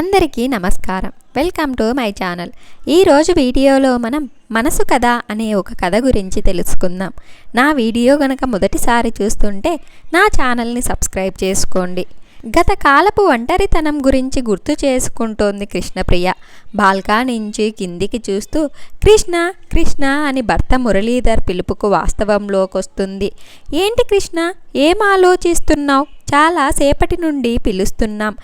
అందరికీ నమస్కారం. Welcome to my channel. ఈరోజు వీడియోలో మనం మనసు కథ అనే ఒక కథ గురించి తెలుసుకుందాం. నా వీడియో గనక మొదటిసారి చూస్తుంటే నా ఛానల్ని సబ్స్క్రైబ్ చేసుకోండి. గత కాలపు ఒంటరితనం గురించి గుర్తు చేసుకుంటోంది కృష్ణప్రియ. బాల్కా నుంచి కిందికి చూస్తూ కృష్ణ కృష్ణ అని భర్త మురళీధర్ పిలుపుకు వాస్తవంలోకొస్తుంది. ఏంటి కృష్ణ, ఏం ఆలోచిస్తున్నావు? చాలా సేపటి నుండి పిలుస్తున్నాం.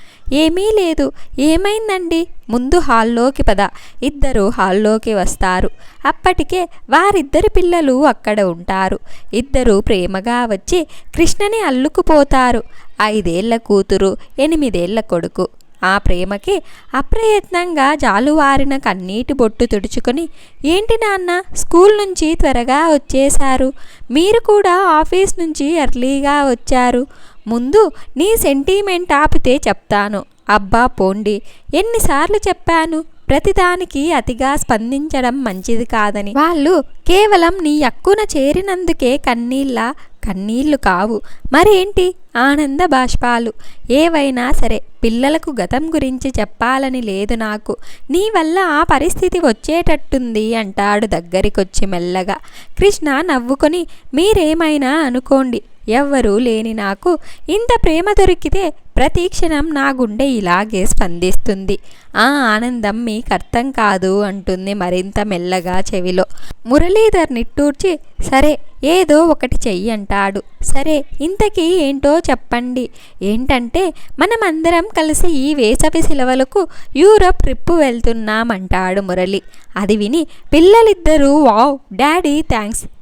ఏమీ లేదు. ఏమైందండి? ముందు హాల్లోకి పద. ఇద్దరు హాల్లోకి వస్తారు. అప్పటికే వారిద్దరి పిల్లలు అక్కడ ఉంటారు. ఇద్దరు ప్రేమగా వచ్చి కృష్ణని అల్లుకుపోతారు. 5 ఏళ్ల కూతురు, 8 ఏళ్ల కొడుకు. ఆ ప్రేమకి అప్రయత్నంగా జాలువారిన కన్నీటి బొట్టు తుడుచుకొని, ఏంటి నాన్న, స్కూల్ నుంచి త్వరగా వచ్చేశారు. మీరు కూడా ఆఫీస్ నుంచి ఎర్లీగా వచ్చారు. ముందు నీ సెంటిమెంట్ ఆపితే చెప్తాను. అబ్బా పోండి, ఎన్నిసార్లు చెప్పాను ప్రతిదానికి అతిగా స్పందించడం మంచిది కాదని. వాళ్ళు కేవలం నీ అక్కున చేరినందుకే కన్నీళ్లు కావు, మరేంటి ఆనంద బాష్పాలు. ఏవైనా సరే పిల్లలకు గతం గురించి చెప్పాలని లేదు నాకు. నీ వల్ల ఆ పరిస్థితి వచ్చేటట్టుంది అంటాడు దగ్గరికొచ్చి మెల్లగా. కృష్ణ నవ్వుకొని, మీరేమైనా అనుకోండి, ఎవ్వరూ లేని నాకు ఇంత ప్రేమ దొరికితే ప్రతి క్షణం నా గుండె ఇలాగే స్పందిస్తుంది. ఆ ఆనందం మీకు అర్థం కాదు అంటుంది మరింత మెల్లగా చెవిలో. మురళీధర్ నిట్టూర్చి, సరే ఏదో ఒకటి చెయ్యి అంటాడు. సరే ఇంతకీ ఏంటో చెప్పండి. ఏంటంటే మనమందరం కలిసి ఈ వేసవి సెలవులకు యూరప్ ట్రిప్పు వెళ్తున్నామంటాడు మురళి. అది విని పిల్లలిద్దరూ wow daddy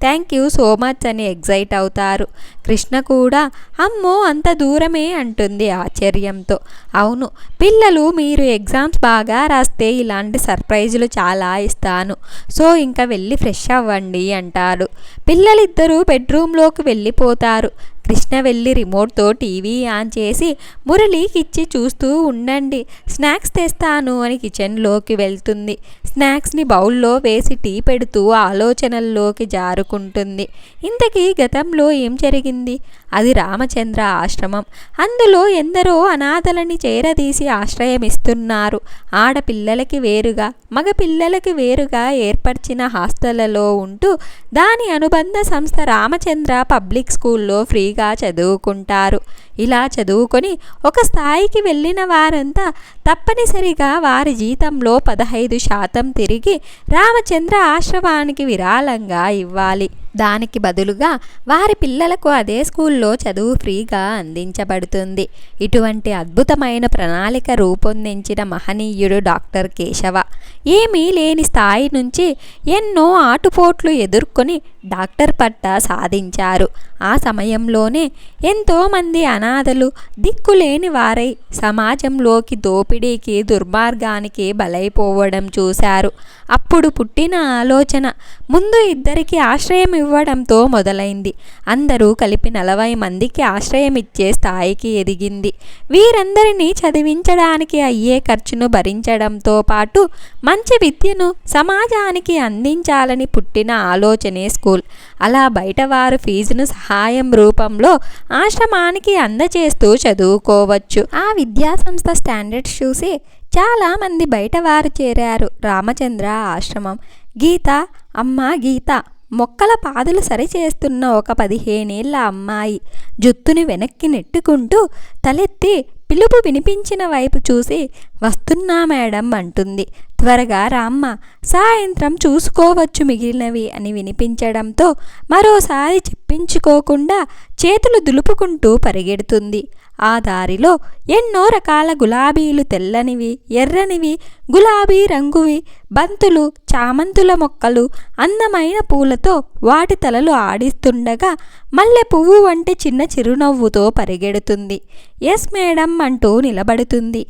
thank you so much అని ఎగ్జైట్ అవుతారు. కృష్ణ కూడా అమ్మో అంత దూరమే అంటుంది ఆశ్చర్యంతో. అవును పిల్లలు, మీరు ఎగ్జామ్స్ బాగా రాస్తే ఇలాంటి సర్ప్రైజులు చాలా ఇస్తాను. సో ఇంకా వెళ్ళి ఫ్రెష్ అవ్వండి అంటాడు. పిల్లలిద్దరూ బెడ్రూమ్లోకి వెళ్ళిపోతారు. కృష్ణ వెళ్ళి రిమోట్తో టీవీ ఆన్ చేసి మురళికి ఇచ్చి, చూస్తూ ఉండండి, స్నాక్స్ తెస్తాను అని కిచెన్లోకి వెళ్తుంది. స్నాక్స్ని బౌల్లో వేసి టీ పెడుతూ ఆలోచనల్లోకి జారుకుంటుంది. ఇంతకీ గతంలో ఏం జరిగింది? అది రామచంద్ర ఆశ్రమం. అందులో ఎందరో అనాథలని చేరదీసి ఆశ్రయమిస్తున్నారు. ఆడపిల్లలకి వేరుగా, మగ పిల్లలకి వేరుగా ఏర్పరిచిన హాస్టళ్లలో ఉంటూ దాని అనుబంధ సంస్థ రామచంద్ర పబ్లిక్ స్కూల్లో ఫ్రీగా చదువుకుంటారు. ఇలా చదువుకొని ఒక స్థాయికి వెళ్ళిన వారంతా తప్పనిసరిగా వారి జీతంలో 15% తిరిగి రామచంద్ర ఆశ్రమానికి విరాళంగా ఇవ్వాలి. దానికి బదులుగా వారి పిల్లలకు అదే స్కూల్లో చదువు ఫ్రీగా అందించబడుతుంది. ఇటువంటి అద్భుతమైన ప్రణాళిక రూపొందించిన మహనీయుడు డాక్టర్ కేశవ. ఏమీ లేని స్థాయి నుంచి ఎన్నో ఆటుపోట్లు ఎదుర్కొని డాక్టర్ పట్టా సాధించారు. ఆ సమయంలోనే ఎంతోమంది అనాథలు, దిక్కులేని వారై సమాజంలోకి దోపిడీకి, దుర్మార్గానికి బలైపోవడం చూశారు. అప్పుడు పుట్టిన ఆలోచన ముందు ఇద్దరికి ఆశ్రయం ఇవ్వడంతో మొదలైంది. అందరూ కలిపి 40 మందికి ఆశ్రయం ఇచ్చే స్థాయికి ఎదిగింది. వీరందరినీ చదివించడానికి అయ్యే ఖర్చును భరించడంతో పాటు మంచి విద్యను సమాజానికి అందించాలని పుట్టిన ఆలోచనే స్కూల్. అలా బయటవారు ఫీజును సహాయం రూపంలో ఆశ్రమానికి అందచేస్తూ చదువుకోవచ్చు. ఆ విద్యాసంస్థ స్టాండర్డ్స్ చూసి చాలామంది బయటవారు చేరారు రామచంద్ర ఆశ్రమం. గీత, అమ్మ గీత, మొక్కల పాదులు సరిచేస్తున్న ఒక 15 ఏళ్ల అమ్మాయి జుత్తుని వెనక్కి నెట్టుకుంటూ తలెత్తి పిలుపు వినిపించిన వైపు చూసి, వస్తున్నా మేడం అంటుంది. త్వరగా రామ్మ, సాయంత్రం చూసుకోవచ్చు మిగిలినవి అని వినిపించడంతో మరోసారి చెప్పించుకోకుండా చేతులు దులుపుకుంటూ పరిగెడుతుంది. ఆ దారిలో ఎన్నో రకాల గులాబీలు, తెల్లనివి, ఎర్రనివి, గులాబీ రంగువి, బంతులు, చామంతుల మొక్కలు, అందమైన పూలతో వాటి తలలు ఆడిస్తుండగా మల్లె పువ్వు వంటి చిన్న చిరునవ్వుతో పరిగెడుతుంది. ఎస్ మేడం అంటూ నిలబడుతుంది.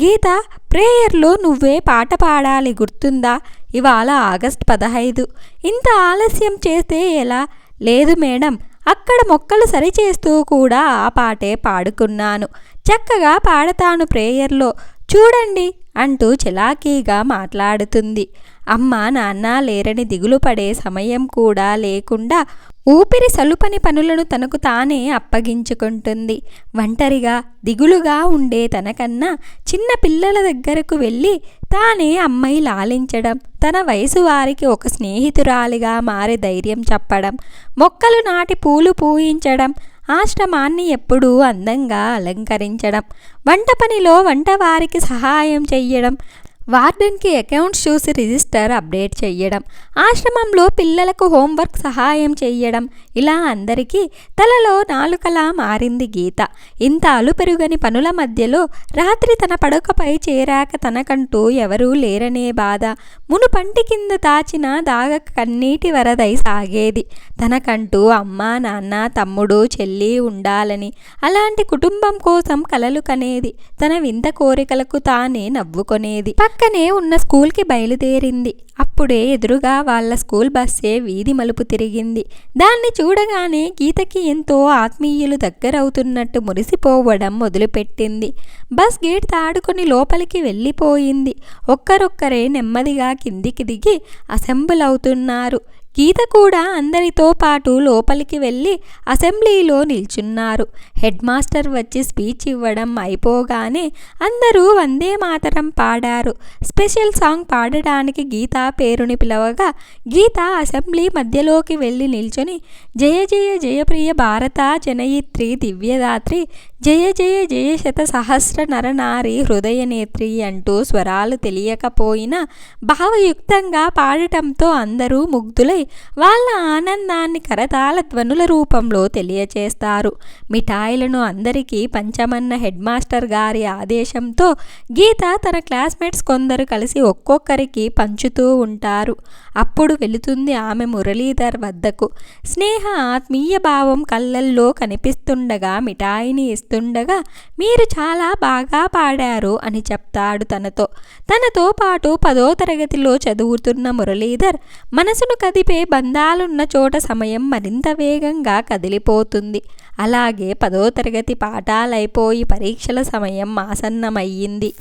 గీత, ప్రేయర్లో నువ్వే పాట పాడాలి గుర్తుందా? ఇవాళ ఆగస్టు 15. ఇంత ఆలస్యం చేస్తే ఎలా? లేదు మేడం, అక్కడ మొక్కలు సరిచేస్తూ కూడా ఆ పాటే పాడుకున్నాను. చక్కగా పాడతాను ప్రేయర్లో, చూడండి అంటూ చలాకీగా మాట్లాడుతుంది. అమ్మ నాన్న లేరని దిగులు పడే సమయం కూడా లేకుండా ఊపిరి సలుపని పనులను తనకు తానే అప్పగించుకుంటుంది. ఒంటరిగా దిగులుగా ఉండే తనకన్నా చిన్న పిల్లల దగ్గరకు వెళ్ళి తానే అమ్మాయి లాలించడం, తన వయసు వారికి ఒక స్నేహితురాలిగా మారి ధైర్యం చెప్పడం, మొక్కలు నాటి పూలు పూయించడం, ఆశ్రమాన్ని ఎప్పుడూ అందంగా అలంకరించడం, వంట పనిలో వంటవారికి సహాయం చెయ్యడం, వార్డెన్కి అకౌంట్స్ చూసి రిజిస్టర్ అప్డేట్ చెయ్యడం, ఆశ్రమంలో పిల్లలకు హోంవర్క్ సహాయం చెయ్యడం, ఇలా అందరికీ తలలో నాలుకలా మారింది గీత. ఇంత అలుపెరుగని పనుల మధ్యలో రాత్రి తన పడకపై చేరాక తనకంటూ ఎవరూ లేరనే బాధ మునుపంటి కింద దాచిన దాగక కన్నీటి వరదై సాగేది. తనకంటూ అమ్మ, నాన్న, తమ్ముడు, చెల్లి ఉండాలని, అలాంటి కుటుంబం కోసం కలలు కనేది. తన వింత కోరికలకు తానే నవ్వుకొనేది. పక్కనే ఉన్న స్కూల్కి బయలుదేరింది. అప్పుడే ఎదురుగా వాళ్ళ స్కూల్ బస్సే వీధి మలుపు తిరిగింది. దాన్ని చూడగానే గీతకి ఎంతో ఆత్మీయులు దగ్గరవుతున్నట్టు మురిసిపోవడం మొదలుపెట్టింది. బస్ గేట్ తాడుకొని లోపలికి వెళ్ళిపోయింది. ఒక్కరొక్కరే నెమ్మదిగా కిందికి దిగి అసెంబుల్ అవుతున్నారు. గీత కూడా అందరితో పాటు లోపలికి వెళ్ళి అసెంబ్లీలో నిల్చున్నారు. హెడ్ మాస్టర్ వచ్చి స్పీచ్ ఇవ్వడం అయిపోగానే అందరూ వందే మాతరం పాడారు. స్పెషల్ సాంగ్ పాడడానికి గీత పేరుని పిలవగా గీత అసెంబ్లీ మధ్యలోకి వెళ్ళి నిల్చొని జయ జయ జయప్రియ భారత జనయిత్రి దివ్యదాత్రి జయ జయ జయ శత సహస్ర నరనారి హృదయనేత్రి అంటూ స్వరాలు తెలియకపోయినా భావయుక్తంగా పాడటంతో అందరూ ముగ్ధులై వాళ్ళ ఆనందాన్ని కరతాళ ధ్వనుల రూపంలో తెలియచేస్తారు. మిఠాయిలను అందరికీ పంచమన్న హెడ్ మాస్టర్ గారి ఆదేశంతో గీత తన క్లాస్మేట్స్ కొందరు కలిసి ఒక్కొక్కరికి పంచుతూ ఉంటారు. అప్పుడు వెళుతుంది ఆమె మురళీధర్ వద్దకు. స్నేహ ఆత్మీయ భావం కళ్ళల్లో కనిపిస్తుండగా మిఠాయిని ఇస్తుండగా మీరు చాలా బాగా పాడారు అని చెప్తాడు తనతో పాటు 10వ తరగతిలో చదువుతున్న మురళీధర్ మనసును కదిపే బంధాలున్న చోట సమయం మరింత వేగంగా కదిలిపోతుంది. అలాగే 10వ తరగతి పాఠాలైపోయి పరీక్షల సమయం ఆసన్నమయ్యింది.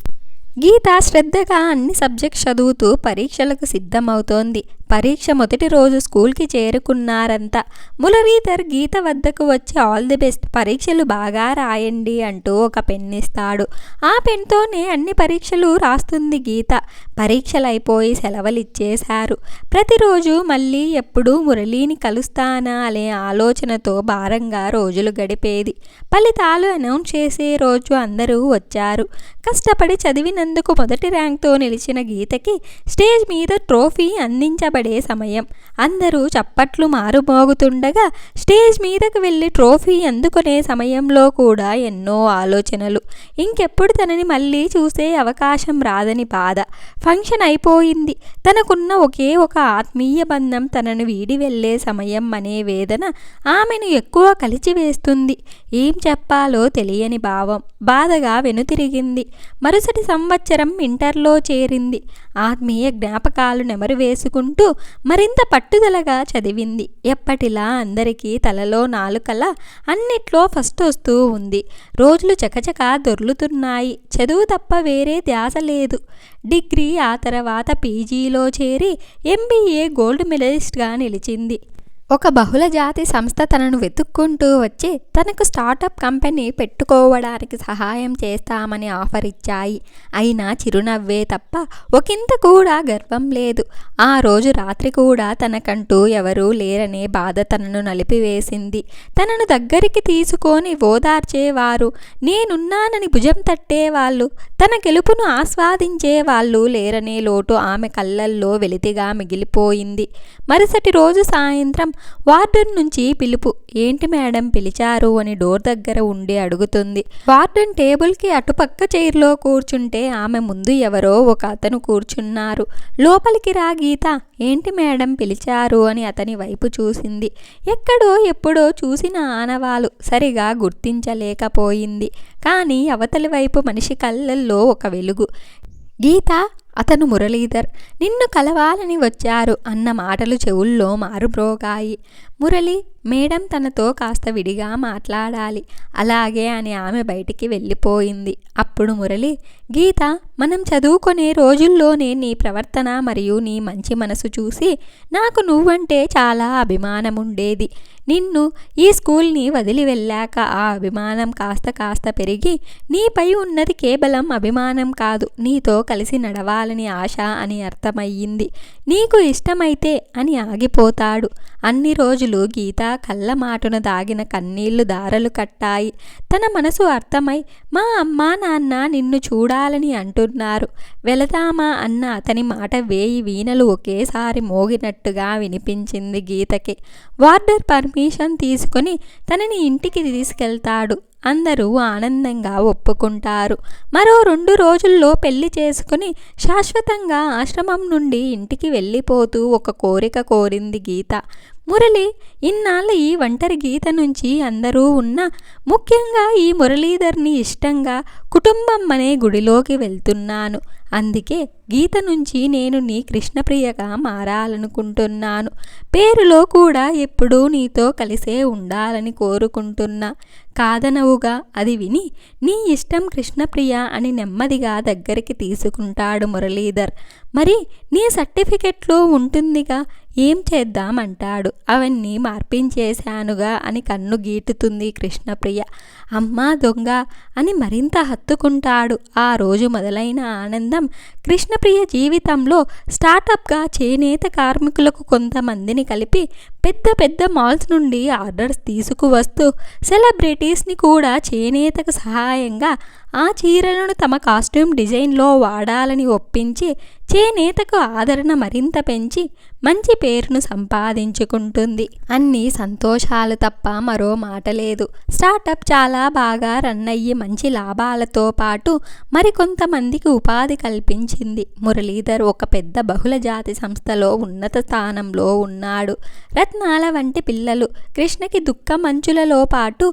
గీత శ్రద్ధగా అన్ని సబ్జెక్ట్స్ చదువుతూ పరీక్షలకు సిద్ధమవుతోంది. పరీక్ష మొదటి రోజు స్కూల్కి చేరుకున్నారంతా. మురళీధర్ గీత వద్దకు వచ్చి ఆల్ ది బెస్ట్, పరీక్షలు బాగా రాయండి అంటూ ఒక పెన్ ఇస్తాడు. ఆ పెన్తోనే అన్ని పరీక్షలు రాస్తుంది గీత. పరీక్షలు అయిపోయి సెలవులు ఇచ్చేశారు. ప్రతిరోజు మళ్ళీ ఎప్పుడు మురళీని కలుస్తానా అనే ఆలోచనతో భారంగా రోజులు గడిపేది. ఫలితాలు అనౌన్స్ చేసే రోజు అందరూ వచ్చారు. కష్టపడి చదివినందుకు మొదటి ర్యాంక్తో నిలిచిన గీతకి స్టేజ్ మీద ట్రోఫీ అందించబడే సమయం. అందరూ చప్పట్లు మారుమోగుతుండగా స్టేజ్ మీదకు వెళ్ళి ట్రోఫీ అందుకునే సమయంలో కూడా ఎన్నో ఆలోచనలు. ఇంకెప్పుడు తనని మళ్ళీ చూసే అవకాశం రాదని బాధ. ఫంక్షన్ అయిపోయింది. తనకున్న ఒకే ఒక ఆత్మీయ బంధం తనను వీడి వెళ్ళే సమయం అనే వేదన ఆమెను ఎక్కువ కలిచివేస్తుంది. ఏం చెప్పాలో తెలియని భావం బాధగా వెనుతిరిగింది. మరుసటి సంవత్సరం ఇంటర్లో చేరింది. ఆత్మీయ జ్ఞాపకాలు నెమరు వేసుకుంటూ మరింత పట్టుదలగా చదివింది. ఎప్పటిలా అందరికీ తలలో నాలుకలా అన్నిట్లో ఫస్ట్ వస్తూ ఉంది. రోజులు చకచకా దొర్లుతున్నాయి. చదువు తప్ప వేరే ధ్యాస లేదు. డిగ్రీ, ఆ తర్వాత పీజీలో చేరి MBA గోల్డ్ మెడలిస్ట్గా నిలిచింది. ఒక బహుళజాతి సంస్థ తనను వెతుక్కుంటూ వచ్చి తనకు స్టార్టప్ కంపెనీ పెట్టుకోవడానికి సహాయం చేస్తామని ఆఫర్ ఇచ్చాయి. అయినా చిరునవ్వే తప్ప ఒకంత కూడా గర్వం లేదు. ఆ రోజు రాత్రి కూడా తనకంటూ ఎవరూ లేరనే బాధ తనను నలిపివేసింది. తనను దగ్గరికి తీసుకొని ఓదార్చేవారు, నేనున్నానని భుజం తట్టేవాళ్ళు, తన గెలుపును ఆస్వాదించేవాళ్ళు లేరనే లోటు ఆమె కళ్ళల్లో వెలితిగా మిగిలిపోయింది. మరుసటి రోజు సాయంత్రం వార్డెన్ నుంచి పిలుపు. ఏంటి మేడం పిలిచారు అని డోర్ దగ్గర ఉండి అడుగుతుంది. వార్డెన్ టేబుల్కి అటుపక్క చైర్లో కూర్చుంటే ఆమె ముందు ఎవరో ఒక అతను కూర్చున్నారు. లోపలికి రా గీత, ఏంటి మేడం పిలిచారు అని అతని వైపు చూసింది. ఎక్కడో ఎప్పుడో చూసిన ఆనవాలు సరిగా గుర్తించలేకపోయింది. కానీ అవతలి వైపు మనిషి కళ్ళల్లో ఒక వెలుగు. గీత, అతను మురళీధర్. నిన్ను కలవాలని వచ్చారు అన్న మాటలు చెవుల్లో మారుమ్రోగాయి. మురళి మేడం తనతో కాస్త విడిగా మాట్లాడాలి, అలాగే అని ఆమె బయటికి వెళ్ళిపోయింది. అప్పుడు మురళి, గీత, మనం చదువుకునే రోజుల్లోనే నీ ప్రవర్తన మరియు నీ మంచి మనసు చూసి నాకు నువ్వంటే చాలా అభిమానం ఉండేది. నిన్ను ఈ స్కూల్ని వదిలి వెళ్ళాక ఆ అభిమానం కాస్త పెరిగి నీపై ఉన్నది కేవలం అభిమానం కాదు, నీతో కలిసి నడవాలని ఆశ అని అర్థమయ్యింది. నీకు ఇష్టమైతే అని ఆగిపోతాడు. అన్ని రోజులు గీత కళ్ళ మాటున దాగిన కన్నీళ్లు దారలు కట్టాయి. తన మనసు అర్థమై మా అమ్మా నాన్న నిన్ను చూడాలని అంటున్నారు, వెళదామా అన్న అతని మాట 1000 వీణలు ఒకేసారి మోగినట్టుగా వినిపించింది గీతకి. వార్డర్ పర్మిషన్ తీసుకుని తనని ఇంటికి తీసుకెళ్తాడు. అందరూ ఆనందంగా ఒప్పుకుంటారు. మరో 2 రోజుల్లో పెళ్లి చేసుకుని శాశ్వతంగా ఆశ్రమం నుండి ఇంటికి వెళ్ళిపోతూ ఒక కోరిక కోరింది గీత. మురళి, ఇన్నాళ్ళ ఈ ఒంటరి గీత నుంచి అందరూ ఉన్నా ముఖ్యంగా ఈ మురళీధర్ని ఇష్టంగా కుటుంబం అనే గుడిలోకి వెళ్తున్నాను. అందుకే గీత నుంచి నేను నీ కృష్ణప్రియగా మారాలనుకుంటున్నాను. పేరులో కూడా ఎప్పుడూ నీతో కలిసే ఉండాలని కోరుకుంటున్నా. కాదనవుగా అది విని నీ ఇష్టం కృష్ణప్రియ అని నెమ్మదిగా దగ్గరికి తీసుకుంటాడు మురళీధర్. మరి నీ సర్టిఫికెట్లో ఉంటుందిగా, ఏం చేద్దామంటాడు. అవన్నీ మార్పించేశానుగా అని కన్ను గీటుతుంది కృష్ణప్రియ. అమ్మా దొంగ అని మరింత హత్తుకుంటాడు. ఆ రోజు మొదలైన ఆనందం కృష్ణప్రియ జీవితంలో స్టార్టప్గా చేనేత కార్మికులకు కొంతమందిని కలిపి పెద్ద మాల్స్ నుండి ఆర్డర్స్ తీసుకువస్తూ సెలబ్రిటీస్ని కూడా చేనేతకు సహాయంగా ఆ చీరలను తమ కాస్ట్యూమ్ డిజైన్లో వాడాలని ఒప్పించి చేనేతకు ఆదరణ మరింత పెంచి మంచి పేరును సంపాదించుకుంటుంది. అన్ని సంతోషాలు తప్ప మరో మాట లేదు. స్టార్టప్ చాలా బాగా రన్ అయ్యి మంచి లాభాలతో పాటు మరికొంతమందికి ఉపాధి కల్పించింది. మురళీధర్ ఒక పెద్ద బహుళజాతి సంస్థలో ఉన్నత స్థానంలో ఉన్నాడు. రత్నాల వంటి పిల్లలు. కృష్ణకి దుఃఖ మంచులలో పాటు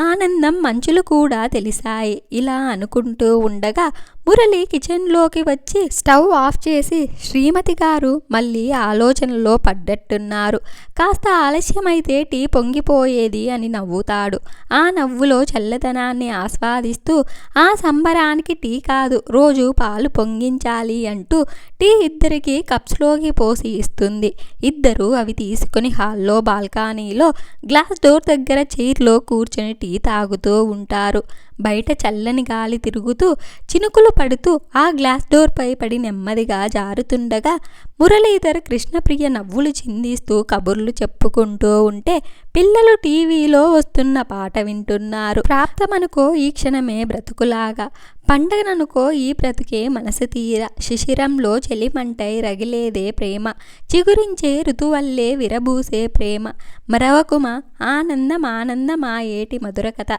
ఆనందం మంచులు కూడా తెలిసాయి. ఇలా అనుకుంటూ ఉండగా మురళి కిచెన్లోకి వచ్చి స్టవ్ ఆఫ్ చేసి, శ్రీమతి గారు మళ్ళీ ఆలోచనలో పడ్డట్టున్నారు, కాస్త ఆలస్యమైతే టీ పొంగిపోయేది అని నవ్వుతాడు. ఆ నవ్వులో చల్లదనాన్ని ఆస్వాదిస్తూ, ఆ సంబరానికి టీ కాదు, రోజు పాలు పొంగించాలి అంటూ టీ ఇద్దరికి కప్స్లోకి పోసి ఇస్తుంది. ఇద్దరు అవి తీసుకుని హాల్లో బాల్కనీలో గ్లాస్ డోర్ దగ్గర చైర్లో కూర్చొని టీ తాగుతూ ఉంటారు. బయట చల్లని గాలి తిరుగుతూ చినుకులు పడుతూ ఆ గ్లాస్ డోర్ పై పడి నెమ్మదిగా జారుతుండగా మురళీధర్ కృష్ణప్రియ నవ్వులు చిందిస్తూ కబుర్లు చెప్పుకుంటూ ఉంటే పిల్లలు టీవీలో వస్తున్న పాట వింటున్నారు. ప్రాప్తమనుకో ఈ క్షణమే బ్రతుకులాగా, పండగననుకో ఈ బ్రతుకే మనసు తీర, శిశిరంలో చెలిమంటై రగిలేదే ప్రేమ, చిగురించే ఋతువల్లే విరబూసే ప్రేమ, మరవకుమా ఆనందమా ఏటి మధుర కథ,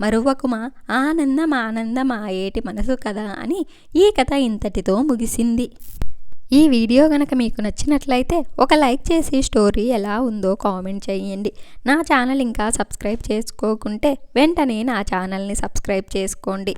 మరువకుమా ఆనందమా ఏటి మనసు కథ అని ఈ కథ ఇంతటితో ముగిసింది. ఈ వీడియో కనుక మీకు నచ్చినట్లయితే ఒక లైక్ చేసి స్టోరీ ఎలా ఉందో కామెంట్ చేయండి. నా ఛానల్ ఇంకా సబ్స్క్రైబ్ చేసుకోకుంటే వెంటనే నా ఛానల్ని సబ్స్క్రైబ్ చేసుకోండి.